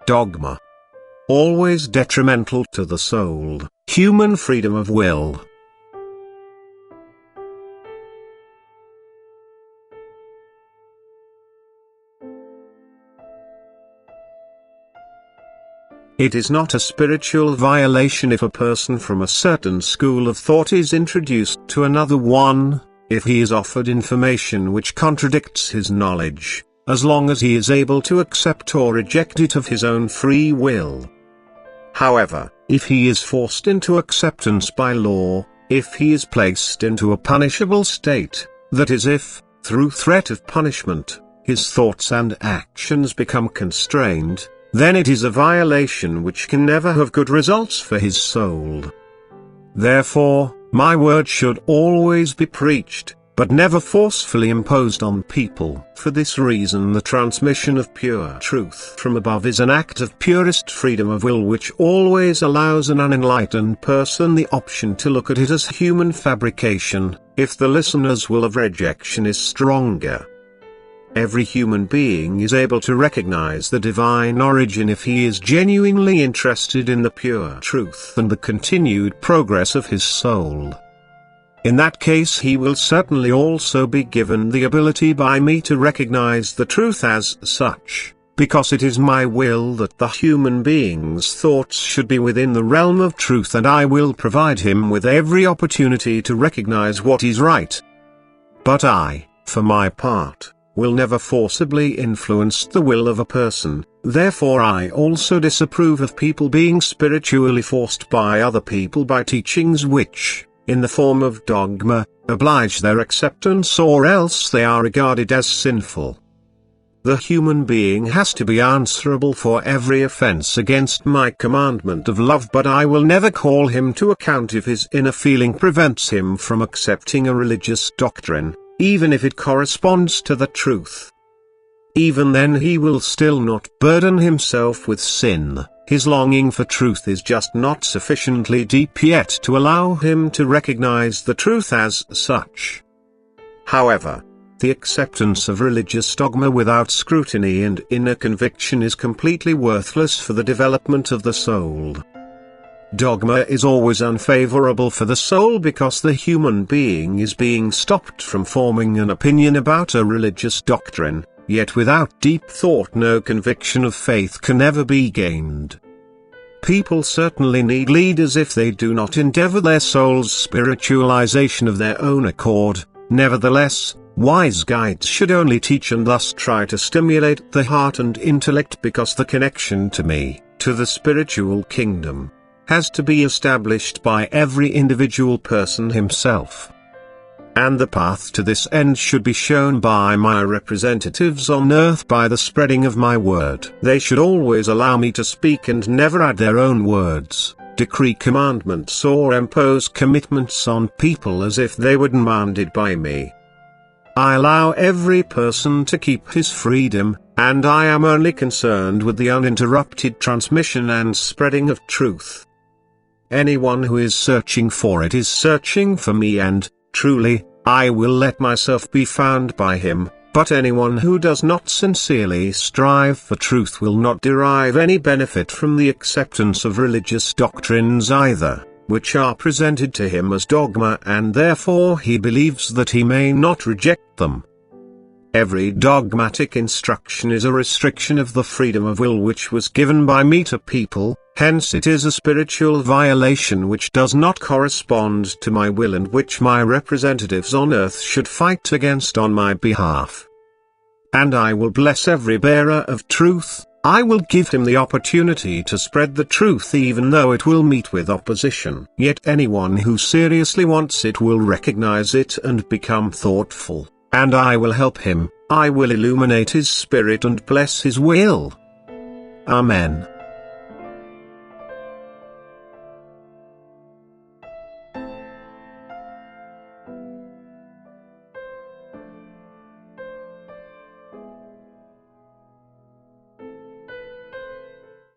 Dogma. Always detrimental to the soul, human freedom of will. It is not a spiritual violation if a person from a certain school of thought is introduced to another one, if he is offered information which contradicts his knowledge, as long as he is able to accept or reject it of his own free will. However, if he is forced into acceptance by law, if he is placed into a punishable state, that is if, through threat of punishment, his thoughts and actions become constrained, then it is a violation which can never have good results for his soul. Therefore, my word should always be preached, but never forcefully imposed on people. For this reason the transmission of pure truth from above is an act of purest freedom of will which always allows an unenlightened person the option to look at it as human fabrication, if the listener's will of rejection is stronger. Every human being is able to recognize the divine origin if he is genuinely interested in the pure truth and the continued progress of his soul. In that case he will certainly also be given the ability by me to recognize the truth as such, because it is my will that the human being's thoughts should be within the realm of truth, and I will provide him with every opportunity to recognize what is right. But I, for my part, will never forcibly influence the will of a person. Therefore I also disapprove of people being spiritually forced by other people by teachings which, in the form of dogma, oblige their acceptance, or else they are regarded as sinful. The human being has to be answerable for every offense against my commandment of love, but I will never call him to account if his inner feeling prevents him from accepting a religious doctrine, even if it corresponds to the truth. Even then he will still not burden himself with sin. His longing for truth is just not sufficiently deep yet to allow him to recognize the truth as such. However, the acceptance of religious dogma without scrutiny and inner conviction is completely worthless for the development of the soul. Dogma is always unfavorable for the soul because the human being is being stopped from forming an opinion about a religious doctrine, yet without deep thought no conviction of faith can ever be gained. People certainly need leaders if they do not endeavor their soul's spiritualization of their own accord. Nevertheless, wise guides should only teach and thus try to stimulate the heart and intellect, because the connection to me, to the spiritual kingdom, has to be established by every individual person himself. And the path to this end should be shown by my representatives on earth by the spreading of my word. They should always allow me to speak and never add their own words, decree commandments or impose commitments on people as if they were demanded by me. I allow every person to keep his freedom, and I am only concerned with the uninterrupted transmission and spreading of truth. Anyone who is searching for it is searching for me, and, truly, I will let myself be found by him, but anyone who does not sincerely strive for truth will not derive any benefit from the acceptance of religious doctrines either, which are presented to him as dogma, and therefore he believes that he may not reject them. Every dogmatic instruction is a restriction of the freedom of will which was given by me to people, hence it is a spiritual violation which does not correspond to my will and which my representatives on earth should fight against on my behalf. And I will bless every bearer of truth. I will give him the opportunity to spread the truth even though it will meet with opposition. Yet anyone who seriously wants it will recognize it and become thoughtful. And I will help him, I will illuminate his spirit and bless his will. Amen.